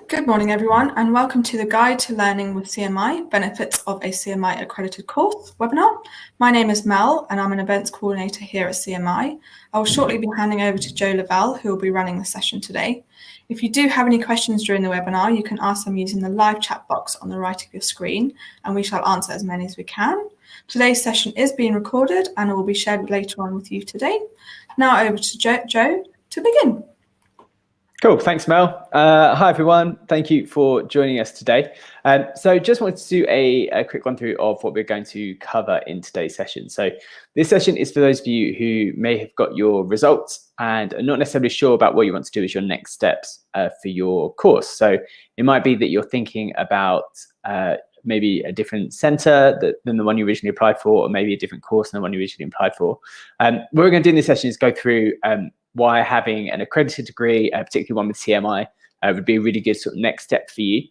Good morning, everyone, and welcome to the Guide to Learning with CMI, Benefits of a CMI Accredited Course webinar. My name is Mel, and I'm an events coordinator here at CMI. I will shortly be handing over to Joe Lavelle, who will be running the session today. If you do have any questions during the webinar, you can ask them using the live chat box on the right of your screen, and we shall answer as many as we can. Today's session is being recorded, and it will be shared later on with you today. Now over to Joe to begin. Cool, thanks Mel. Hi everyone, thank you for joining us today. So just wanted to do a quick run through of what we're going to cover in today's session. So this session is for those of you who may have got your results and are not necessarily sure about what you want to do as your next steps for your course. So it might be that you're thinking about maybe a different centre than the one you originally applied for, or maybe a different course than the one you originally applied for. What we're going to do in this session is go through why having an accredited degree, particularly one with CMI, would be a really good sort of next step for you.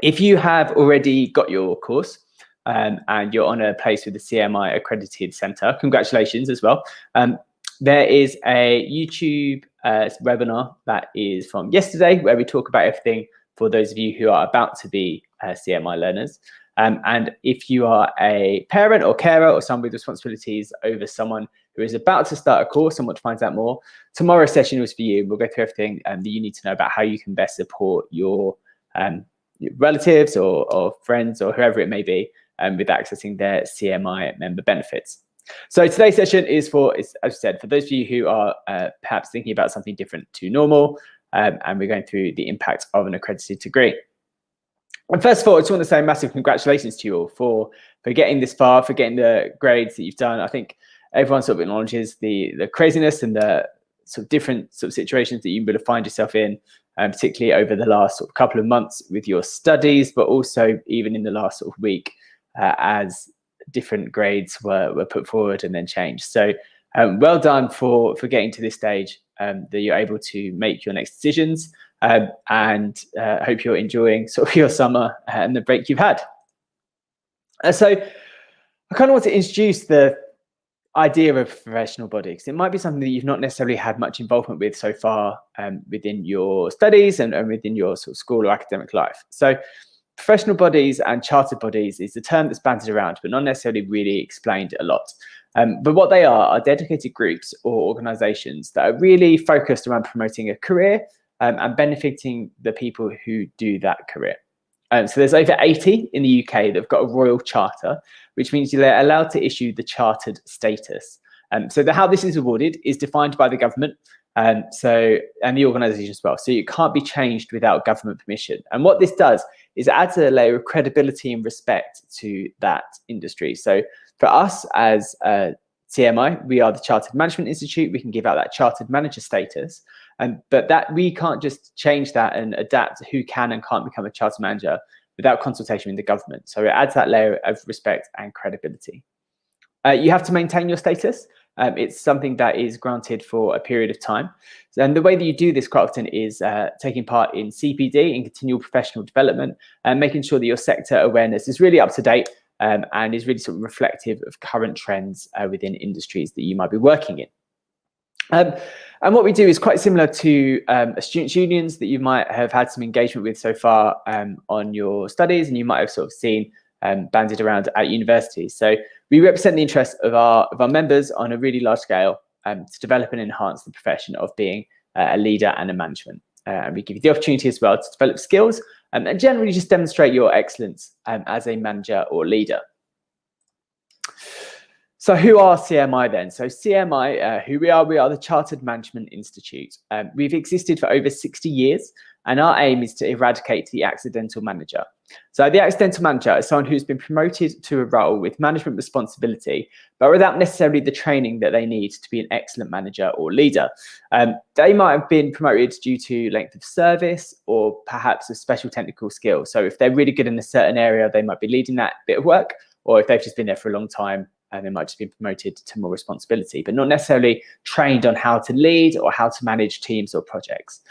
If you have already got your course and you're on a place with the CMI Accredited Centre, congratulations as well. There is a YouTube webinar that is from yesterday where we talk about everything for those of you who are about to be CMI learners. And if you are a parent or carer or someone with responsibilities over someone who is about to start a course and want to find out more, tomorrow's session was for you. We'll go through everything that you need to know about how you can best support your relatives or friends or whoever it may be with accessing their CMI member benefits. So today's session is for, as I said, for those of you who are perhaps thinking about something different to normal, and we're going through the impact of an accredited degree. And first of all, I just want to say a massive congratulations to you all for getting this far, for getting the grades that you've done. I think everyone sort of acknowledges the craziness and the sort of different sort of situations that you would have found yourself in, particularly over the last sort of couple of months with your studies, but also even in the last sort of week as different grades were put forward and then changed. So well done for getting to this stage, that you're able to make your next decisions. And hope you're enjoying sort of your summer and the break you've had. So I kind of want to introduce the idea of professional body, because it might be something that you've not necessarily had much involvement with so far within your studies and within your sort of school or academic life. So professional bodies and chartered bodies is the term that's bandied around, but not necessarily really explained a lot. But what they are dedicated groups or organisations that are really focused around promoting a career and benefiting the people who do that career. So there's over 80 in the UK that have got a royal charter, which means they're allowed to issue the chartered status. So how this is awarded is defined by the government and the organisation as well. So it can't be changed without government permission. And what this does is it adds a layer of credibility and respect to that industry. So for us as CMI, we are the Chartered Management Institute. We can give out that chartered manager status. But that we can't just change that and adapt who can and can't become a chartered manager without consultation with the government. So it adds that layer of respect and credibility. You have to maintain your status. It's something that is granted for a period of time. And the way that you do this quite often is taking part in CPD, in continual professional development, and making sure that your sector awareness is really up to date and is really sort of reflective of current trends within industries that you might be working in. And what we do is quite similar to students' unions that you might have had some engagement with so far on your studies, and you might have sort of seen bandied around at universities. So we represent the interests of our members on a really large scale to develop and enhance the profession of being a leader and a management. And we give you the opportunity as well to develop skills and generally just demonstrate your excellence as a manager or leader. So who are CMI then? So CMI, who we are the Chartered Management Institute. We've existed for over 60 years, and our aim is to eradicate the accidental manager. So the accidental manager is someone who's been promoted to a role with management responsibility, but without necessarily the training that they need to be an excellent manager or leader. They might have been promoted due to length of service or perhaps a special technical skill. So if they're really good in a certain area, they might be leading that bit of work, or if they've just been there for a long time, and they might just be promoted to more responsibility, but not necessarily trained on how to lead or how to manage teams or projects.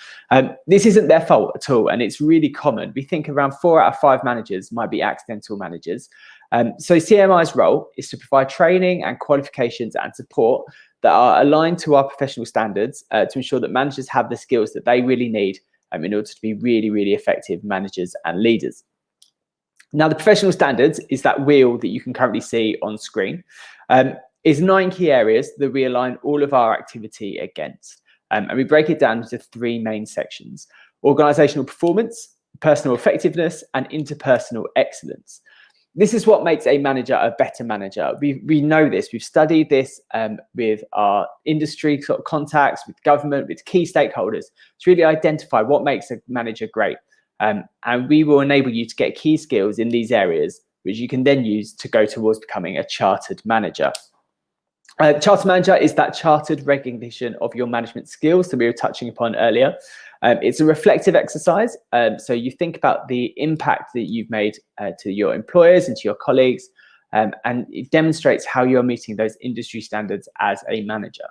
This isn't their fault at all, and it's really common. We think around 4 out of 5 managers might be accidental managers. So CMI's role is to provide training and qualifications and support that are aligned to our professional standards to ensure that managers have the skills that they really need in order to be really, really effective managers and leaders. Now, the professional standards is that wheel that you can currently see on screen, is 9 key areas that we align all of our activity against. And we break it down into 3 main sections: organizational performance, personal effectiveness, and interpersonal excellence. This is what makes a manager a better manager. We know this. We've studied this with our industry sort of contacts, with government, with key stakeholders to really identify what makes a manager great. And we will enable you to get key skills in these areas, which you can then use to go towards becoming a chartered manager. Chartered manager is that chartered recognition of your management skills that we were touching upon earlier. It's a reflective exercise. So you think about the impact that you've made to your employers and to your colleagues, and it demonstrates how you're meeting those industry standards as a manager.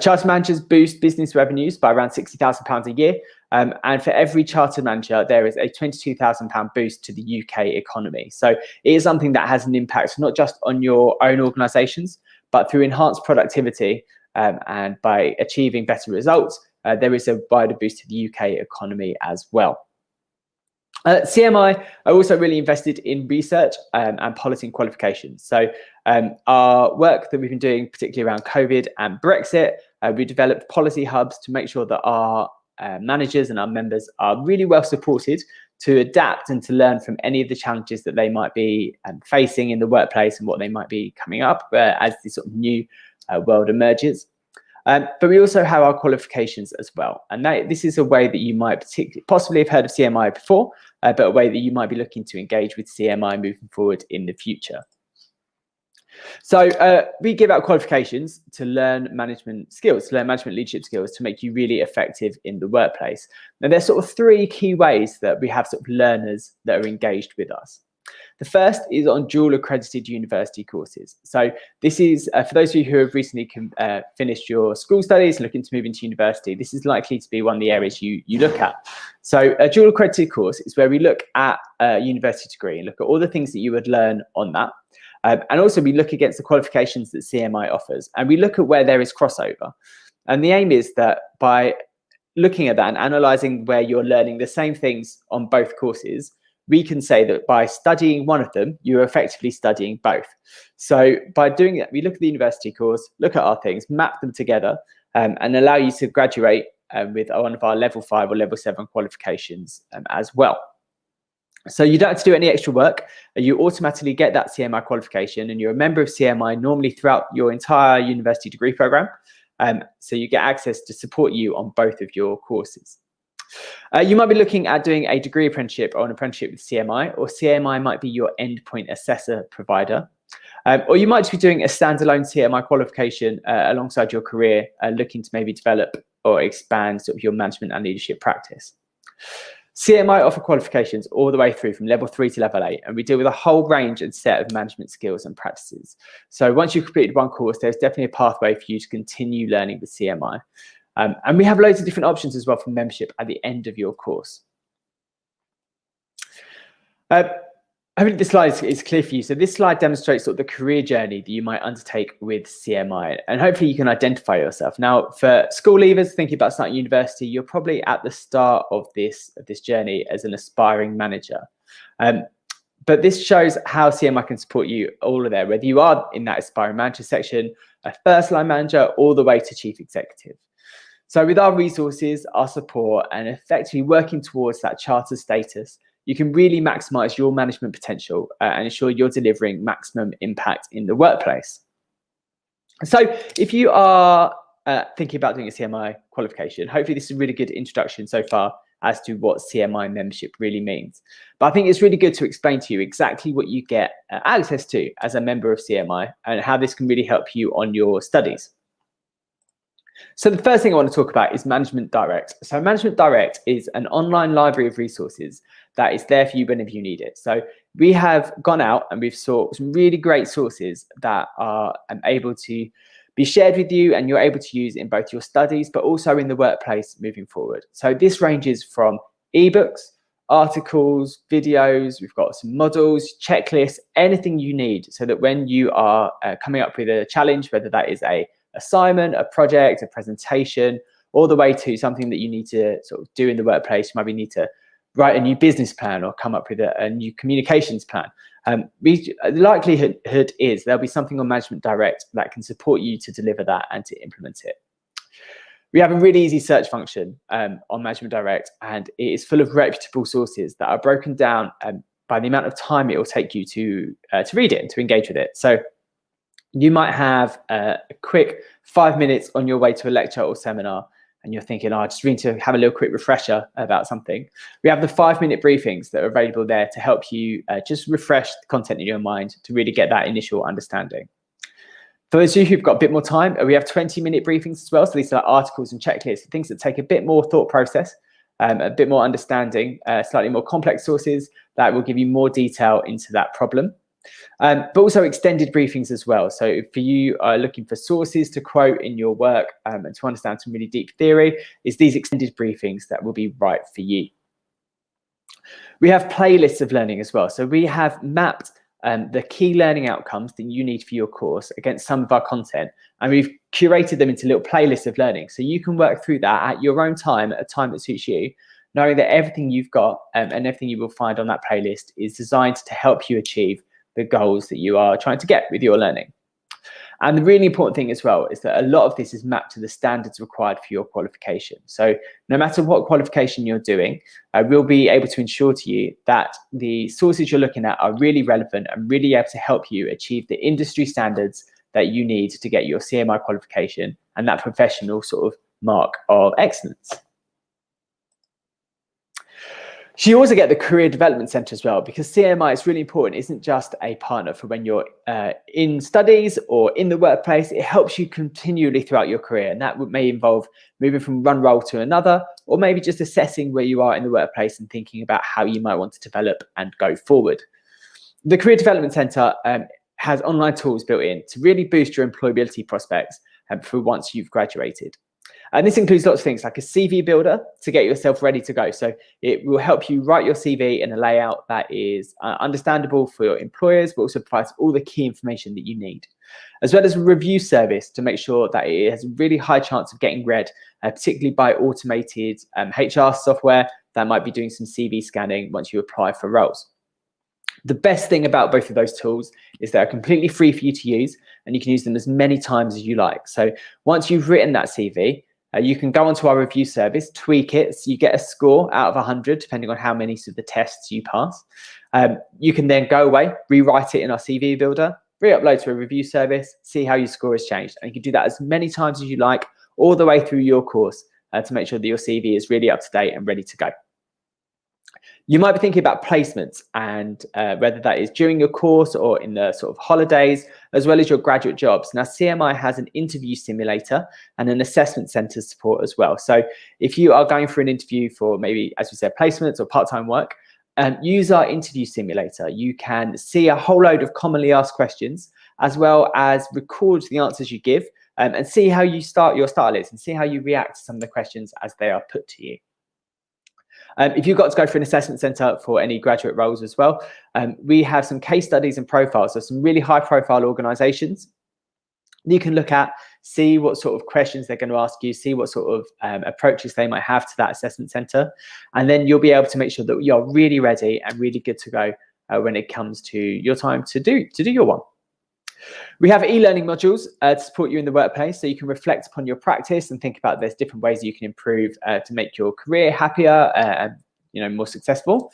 Chartered managers boost business revenues by around £60,000 a year. And for every chartered manager, there is a £22,000 boost to the UK economy. So it is something that has an impact, not just on your own organisations, but through enhanced productivity and by achieving better results, there is a wider boost to the UK economy as well. CMI are also really invested in research and policy and qualifications. So our work that we've been doing, particularly around COVID and Brexit, we developed policy hubs to make sure that our managers and our members are really well supported to adapt and to learn from any of the challenges that they might be facing in the workplace and what they might be coming up as this sort of new world emerges. But we also have our qualifications as well. And this is a way that you might possibly have heard of CMI before, but a way that you might be looking to engage with CMI moving forward in the future. So we give out qualifications to learn management skills, to learn management leadership skills to make you really effective in the workplace. And there's sort of 3 key ways that we have sort of learners that are engaged with us. The first is on dual accredited university courses. So this is, for those of you who have recently finished your school studies and looking to move into university, this is likely to be one of the areas you look at. So a dual accredited course is where we look at a university degree and look at all the things that you would learn on that. And also we look against the qualifications that CMI offers, and we look at where there is crossover. And the aim is that by looking at that and analysing where you're learning the same things on both courses, we can say that by studying one of them, you're effectively studying both. So by doing that, we look at the university course, look at our things, map them together, and allow you to graduate with one of our level 5 or level 7 qualifications as well. So you don't have to do any extra work. You automatically get that CMI qualification, and you're a member of CMI normally throughout your entire university degree program. So you get access to support you on both of your courses. You might be looking at doing a degree apprenticeship or an apprenticeship with CMI, or CMI might be your endpoint assessor provider. Or you might just be doing a standalone CMI qualification alongside your career, looking to maybe develop or expand sort of your management and leadership practice. CMI offer qualifications all the way through from level 3 to level 8, and we deal with a whole range and set of management skills and practices. So once you've completed one course, there's definitely a pathway for you to continue learning with CMI. And we have loads of different options as well for membership at the end of your course. Hopefully this slide is clear for you. So this slide demonstrates sort of the career journey that you might undertake with CMI, and hopefully you can identify yourself. Now, for school leavers thinking about starting university, you're probably at the start of this journey as an aspiring manager. But this shows how CMI can support you all there, whether you are in that aspiring manager section, a first line manager, all the way to chief executive. So with our resources, our support, and effectively working towards that charter status, you can really maximize your management potential and ensure you're delivering maximum impact in the workplace. So if you are thinking about doing a CMI qualification, hopefully this is a really good introduction so far as to what CMI membership really means. But I think it's really good to explain to you exactly what you get access to as a member of CMI and how this can really help you on your studies. So the first thing I want to talk about is Management Direct. So Management Direct is an online library of resources that is there for you whenever you need it. So we have gone out and we've sought some really great sources that are able to be shared with you and you're able to use in both your studies, but also in the workplace moving forward. So this ranges from ebooks, articles, videos, we've got some models, checklists, anything you need so that when you are coming up with a challenge, whether that is a assignment, a project, a presentation, all the way to something that you need to sort of do in the workplace. You maybe need to write a new business plan or come up with a new communications plan. The likelihood is there'll be something on Management Direct that can support you to deliver that and to implement it. We have a really easy search function on Management Direct, and it is full of reputable sources that are broken down by the amount of time it will take you to read it and to engage with it. So you might have a quick 5 minutes on your way to a lecture or seminar, and you're thinking, I just need to have a little quick refresher about something. We have the 5-minute briefings that are available there to help you just refresh the content in your mind to really get that initial understanding. For those of you who've got a bit more time, we have 20-minute briefings as well. So these are articles and checklists, things that take a bit more thought process, a bit more understanding, slightly more complex sources that will give you more detail into that problem. But also extended briefings as well. So if you are looking for sources to quote in your work and to understand some really deep theory, it's these extended briefings that will be right for you. We have playlists of learning as well. So we have mapped the key learning outcomes that you need for your course against some of our content, and we've curated them into little playlists of learning. So you can work through that at your own time, at a time that suits you, knowing that everything you've got and everything you will find on that playlist is designed to help you achieve the goals that you are trying to get with your learning. And the really important thing as well is that a lot of this is mapped to the standards required for your qualification. So no matter what qualification you're doing, we'll be able to ensure to you that the sources you're looking at are really relevant and really able to help you achieve the industry standards that you need to get your CMI qualification and that professional sort of mark of excellence. So you also get the Career Development Centre as well, because CMI is really important. It isn't just a partner for when you're in studies or in the workplace. It helps you continually throughout your career, and that may involve moving from one role to another, or maybe just assessing where you are in the workplace and thinking about how you might want to develop and go forward. The Career Development Centre has online tools built in to really boost your employability prospects for once you've graduated. And this includes lots of things like a CV builder to get yourself ready to go. So it will help you write your CV in a layout that is understandable for your employers, but also provides all the key information that you need, as well as a review service to make sure that it has a really high chance of getting read, particularly by automated HR software that might be doing some CV scanning once you apply for roles. The best thing about both of those tools is they're completely free for you to use, and you can use them as many times as you like. So once you've written that CV, you can go onto our review service, tweak it, so you get a score out of 100, depending on how many of the tests you pass. You can then go away, rewrite it in our CV builder, re-upload to a review service, see how your score has changed. And you can do that as many times as you like, all the way through your course to make sure that your CV is really up to date and ready to go. You might be thinking about placements, and whether that is during your course or in the sort of holidays, as well as your graduate jobs. Now, CMI has an interview simulator and an assessment centre support as well. So if you are going for an interview for maybe, as we said, placements or part-time work, use our interview simulator. You can see a whole load of commonly asked questions, as well as record the answers you give, and see how you start your start list and see how you react to some of the questions as they are put to you. If you've got to go for an assessment centre for any graduate roles as well, we have some case studies and profiles of some really high profile organisations you can look at, see what sort of questions they're going to ask you, see what sort of approaches they might have to that assessment centre, and then you'll be able to make sure that you're really ready and really good to go when it comes to your time to do your one. We have e-learning modules to support you in the workplace, so you can reflect upon your practice and think about there's different ways you can improve to make your career happier and more successful,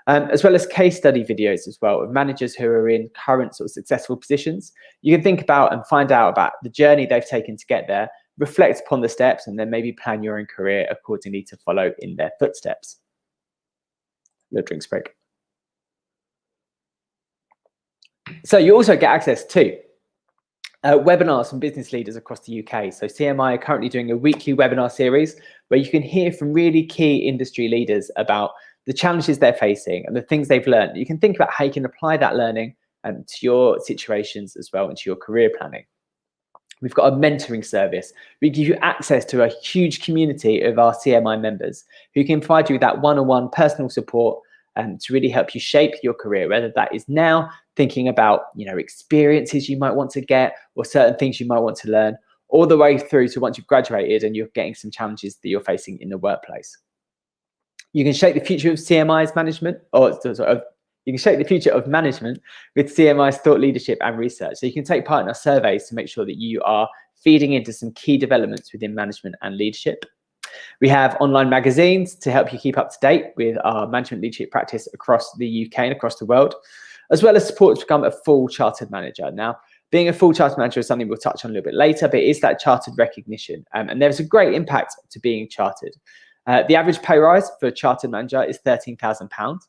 as well as case study videos as well of managers who are in current sort of successful positions. You can think about and find out about the journey they've taken to get there, reflect upon the steps, and then maybe plan your own career accordingly to follow in their footsteps. Little drinks break. So you also get access to webinars from business leaders across the UK. So CMI are currently doing a weekly webinar series where you can hear from really key industry leaders about the challenges they're facing and the things they've learned. You can think about how you can apply that learning to your situations as well and to your career planning. We've got a mentoring service. We give you access to a huge community of our CMI members who can provide you with that one-on-one personal support to really help you shape your career, whether that is now thinking about experiences you might want to get or certain things you might want to learn, all the way through to once you've graduated and you're getting some challenges that you're facing in the workplace. You can shape the future of CMI's management, you can shape the future of management with CMI's thought leadership and research. So you can take part in our surveys to make sure that you are feeding into some key developments within management and leadership. We have online magazines to help you keep up to date with our management leadership practice across the UK and across the world, as well as support to become a full chartered manager. Now, being a full chartered manager is something we'll touch on a little bit later, but it is that chartered recognition. And there's a great impact to being chartered. The average pay rise for a chartered manager is £13,000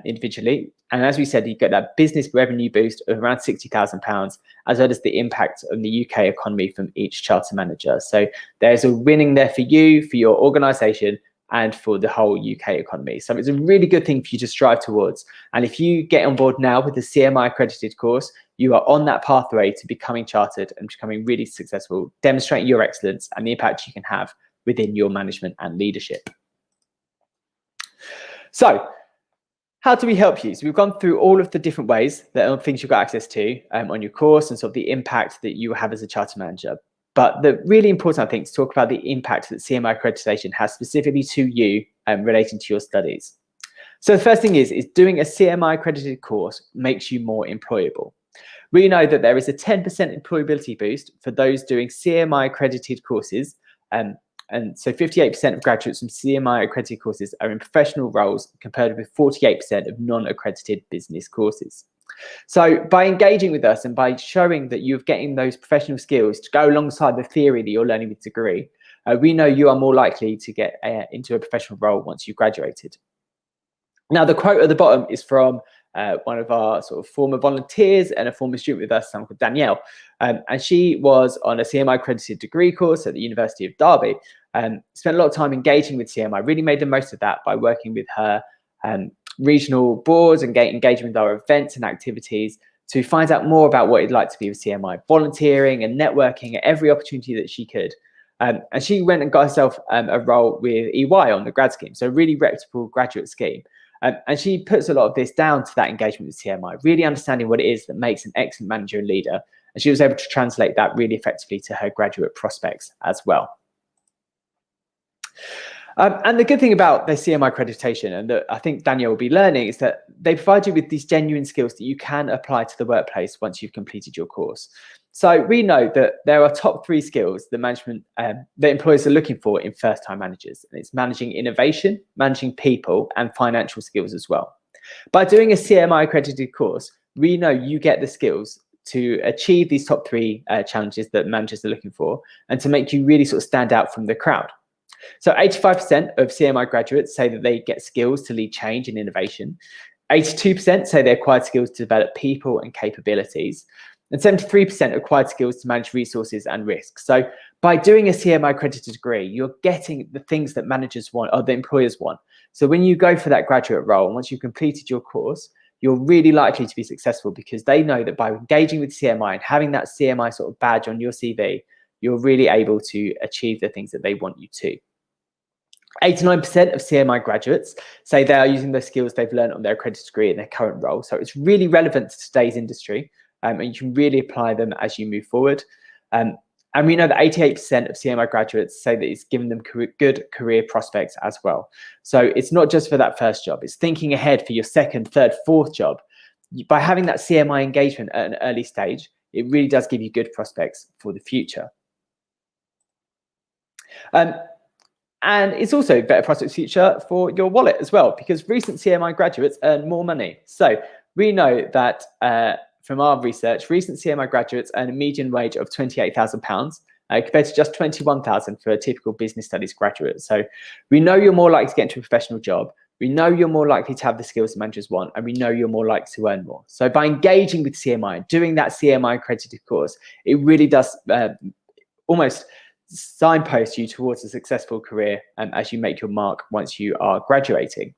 individually. And as we said, you get that business revenue boost of around £60,000, as well as the impact on the UK economy from each charter manager. So there's a winning there for you, for your organisation, and for the whole UK economy. So it's a really good thing for you to strive towards. And if you get on board now with the CMI Accredited course, you are on that pathway to becoming chartered and becoming really successful, demonstrating your excellence and the impact you can have within your management and leadership. So how do we help you? So we've gone through all of the different ways that are things you've got access to on your course and sort of the impact that you have as a charter manager. But the really important, I think, is to talk about the impact that CMI accreditation has specifically to you relating to your studies. So the first thing is doing a CMI accredited course makes you more employable. We know that there is a 10% employability boost for those doing CMI accredited courses. And so 58% of graduates from CMI accredited courses are in professional roles, compared with 48% of non-accredited business courses. So by engaging with us and by showing that you're getting those professional skills to go alongside the theory that you're learning with degree, we know you are more likely to get into a professional role once you've graduated. Now, the quote at the bottom is from one of our sort of former volunteers and a former student with us, someone called Danielle. And she was on a CMI accredited degree course at the University of Derby. Spent a lot of time engaging with CMI, really made the most of that by working with her regional boards and engaging with our events and activities to find out more about what it'd like to be with CMI, volunteering and networking at every opportunity that she could. And she went and got herself a role with EY on the grad scheme, so a really reputable graduate scheme. And she puts a lot of this down to that engagement with CMI, really understanding what it is that makes an excellent manager and leader. And she was able to translate that really effectively to her graduate prospects as well. And the good thing about the CMI accreditation, and that I think Danielle will be learning, is that they provide you with these genuine skills that you can apply to the workplace once you've completed your course. So we know that there are top 3 skills that that employers are looking for in first-time managers. And it's managing innovation, managing people, and financial skills as well. By doing a CMI accredited course, we know you get the skills to achieve these top 3 challenges that managers are looking for, and to make you really sort of stand out from the crowd. So 85% of CMI graduates say that they get skills to lead change and innovation. 82% say they acquired skills to develop people and capabilities. And 73% acquired skills to manage resources and risks. So by doing a CMI accredited degree, you're getting the things that managers want, or the employers want. So when you go for that graduate role, once you've completed your course, you're really likely to be successful, because they know that by engaging with CMI and having that CMI sort of badge on your CV, you're really able to achieve the things that they want you to. 89% of CMI graduates say they are using the skills they've learned on their accredited degree in their current role. So it's really relevant to today's industry, and you can really apply them as you move forward. And we know that 88% of CMI graduates say that it's given them good career prospects as well. So it's not just for that first job, it's thinking ahead for your second, third, fourth job. By having that CMI engagement at an early stage, it really does give you good prospects for the future. And it's also better prospects future for your wallet as well, because recent CMI graduates earn more money. So we know that from our research, recent CMI graduates earn a median wage of £28,000 compared to just £21,000 for a typical business studies graduate. So we know you're more likely to get into a professional job. We know you're more likely to have the skills that managers want, and we know you're more likely to earn more. So by engaging with CMI, doing that CMI accredited course, it really does almost signpost you towards a successful career as you make your mark once you are graduating.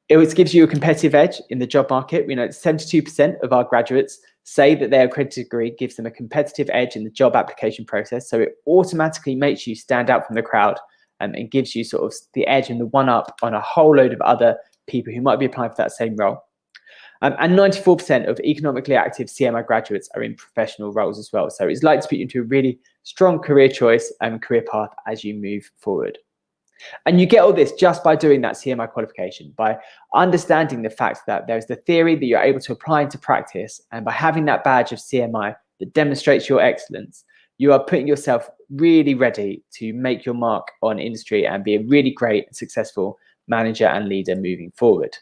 It gives you a competitive edge in the job market. We know that 72% of our graduates say that their accredited degree gives them a competitive edge in the job application process. So it automatically makes you stand out from the crowd and gives you sort of the edge and the one up on a whole load of other people who might be applying for that same role. And 94% of economically active CMI graduates are in professional roles as well. So it's likely to put you into a really strong career choice and career path as you move forward. And you get all this just by doing that CMI qualification, by understanding the fact that there's the theory that you're able to apply into practice, and by having that badge of CMI that demonstrates your excellence, you are putting yourself really ready to make your mark on industry and be a really great and successful manager and leader moving forward.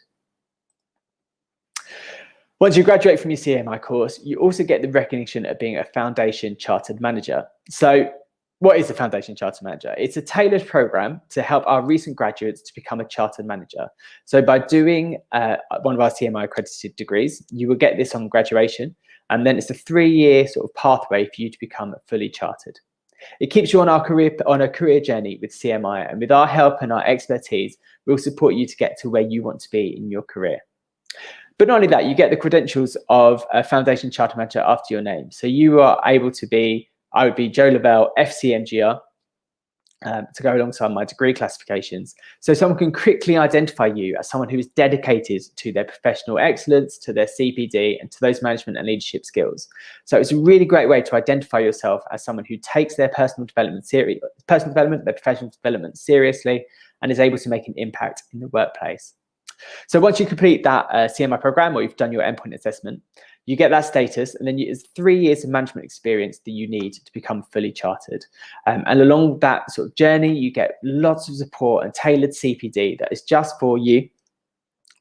Once you graduate from your CMI course, you also get the recognition of being a Foundation Chartered Manager. So what is a Foundation Chartered Manager? It's a tailored program to help our recent graduates to become a Chartered Manager. So by doing one of our CMI accredited degrees, you will get this on graduation, and then it's a 3-year sort of pathway for you to become fully chartered. It keeps you on a career journey with CMI, and with our help and our expertise, we'll support you to get to where you want to be in your career. But not only that, you get the credentials of a Foundation Chartered Manager after your name. So you are able to be, I would be Joe Lavelle, FCMGR, to go alongside my degree classifications. So someone can quickly identify you as someone who is dedicated to their professional excellence, to their CPD, and to those management and leadership skills. So it's a really great way to identify yourself as someone who takes their their professional development seriously, and is able to make an impact in the workplace. So once you complete that CMI program, or you've done your endpoint assessment, you get that status, and then it's 3 years of management experience that you need to become fully chartered. And along that sort of journey, you get lots of support and tailored CPD that is just for you,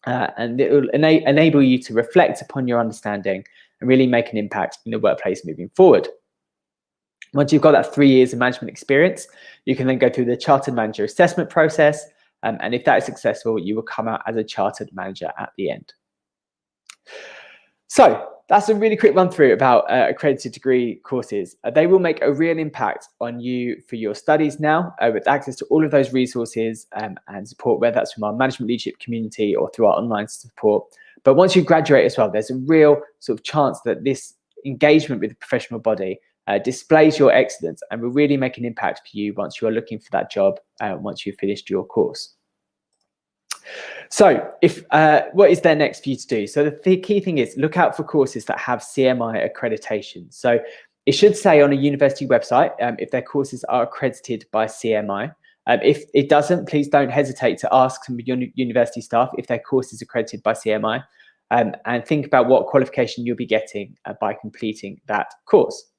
and it will enable you to reflect upon your understanding and really make an impact in the workplace moving forward. Once you've got that 3 years of management experience, you can then go through the Chartered Manager assessment process, and if that is successful, you will come out as a Chartered Manager at the end. So that's a really quick run through about accredited degree courses. They will make a real impact on you for your studies now, with access to all of those resources and support, whether that's from our management leadership community or through our online support. But once you graduate as well, there's a real sort of chance that this engagement with the professional body displays your excellence and will really make an impact for you once you are looking for that job, once you've finished your course. So what is there next for you to do? So the key thing is look out for courses that have CMI accreditation. So it should say on a university website if their courses are accredited by CMI. If it doesn't, please don't hesitate to ask some university staff if their course is accredited by CMI, and think about what qualification you'll be getting by completing that course.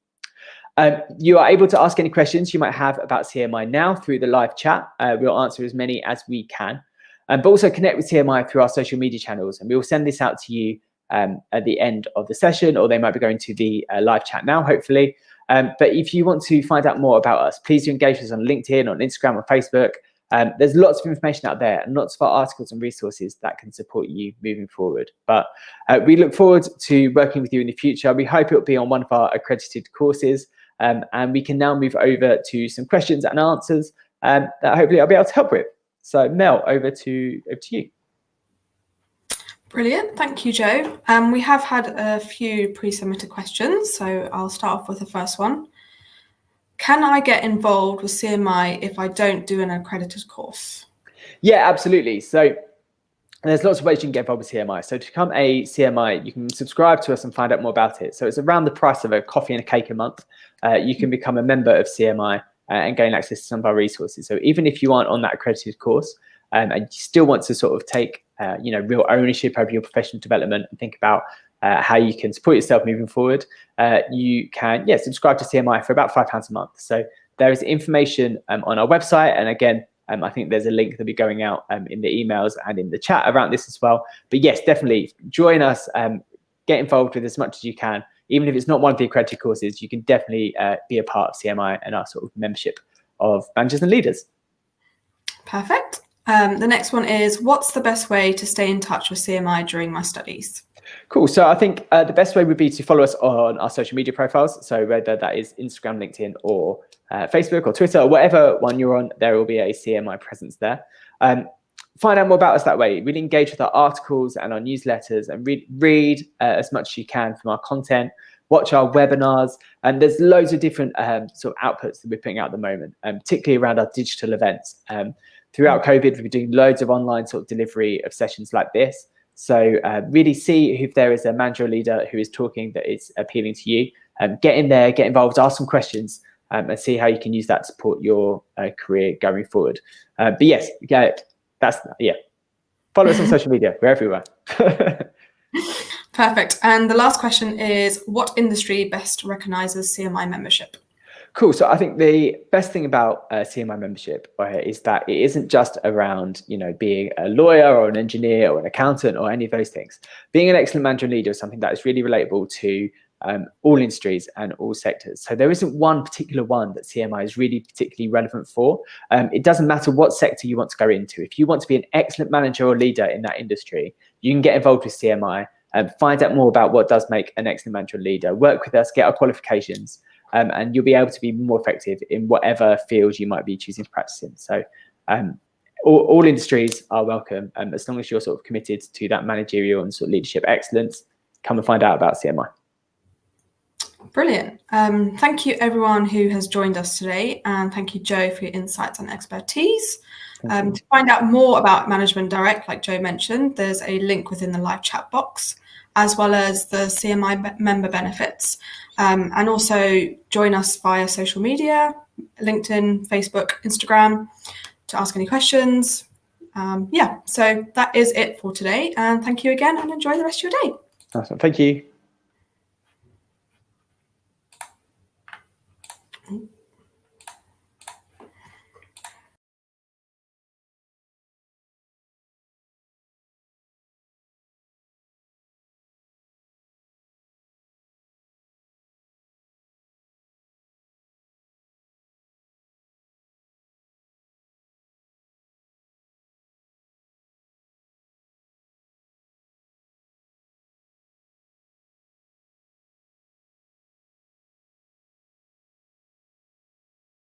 You are able to ask any questions you might have about CMI now through the live chat. We'll answer as many as we can. But also connect with CMI through our social media channels, and we will send this out to you at the end of the session, or they might be going to the live chat now, hopefully. But if you want to find out more about us, please do engage with us on LinkedIn, on Instagram, on Facebook. There's lots of information out there and lots of our articles and resources that can support you moving forward. But we look forward to working with you in the future. We hope it'll be on one of our accredited courses, and we can now move over to some questions and answers that hopefully I'll be able to help with. So Mel, over to you. Brilliant, thank you, Joe. We have had a few pre-submitted questions, so I'll start off with the first one. Can I get involved with CMI if I don't do an accredited course? Yeah, absolutely. So there's lots of ways you can get involved with CMI. So to become a CMI, you can subscribe to us and find out more about it. So it's around the price of a coffee and a cake a month. You can become a member of CMI and gain access to some of our resources. So even if you aren't on that accredited course and you still want to sort of take real ownership over your professional development and think about how you can support yourself moving forward, you can subscribe to CMI for about £5 a month. So there is information on our website, and again, I think there's a link that'll be going out in the emails and in the chat around this as well. But yes, definitely join us, get involved with as much as you can. Even if it's not one of the accredited courses, you can definitely be a part of CMI and our sort of membership of managers and leaders. Perfect. The next one is, what's the best way to stay in touch with CMI during my studies? Cool. So I think the best way would be to follow us on our social media profiles. So whether that is Instagram, LinkedIn, or Facebook or Twitter, or whatever one you're on, there will be a CMI presence there. Find out more about us that way. Really engage with our articles and our newsletters, and read as much as you can from our content. Watch our webinars, and there's loads of different sort of outputs that we're putting out at the moment, particularly around our digital events. Throughout COVID, we've been doing loads of online sort of delivery of sessions like this. So really see if there is a manager or leader who is talking that is appealing to you. Get in there, get involved, ask some questions, and see how you can use that to support your career going forward. But yes, follow us on social media. We're everywhere. Perfect. And the last question is, what industry best recognises CMI membership? Cool. So I think the best thing about CMI membership is that it isn't just around, being a lawyer or an engineer or an accountant or any of those things. Being an excellent manager and leader is something that is really relatable to all industries and all sectors. So there isn't one particular one that CMI is really particularly relevant for. It doesn't matter what sector you want to go into. If you want to be an excellent manager or leader in that industry, you can get involved with CMI and find out more about what does make an excellent manager or leader. Work with us, get our qualifications. And you'll be able to be more effective in whatever field you might be choosing to practice in. So all industries are welcome, as long as you're sort of committed to that managerial and sort of leadership excellence. Come and find out about CMI. Brilliant. Thank you everyone who has joined us today, and thank you, Joe, for your insights and expertise. To find out more about Management Direct, like Joe mentioned, there's a link within the live chat box, as well as the CMI member benefits. And also join us via social media, LinkedIn, Facebook, Instagram, to ask any questions. So that is it for today. And thank you again, and enjoy the rest of your day. Awesome. Thank you.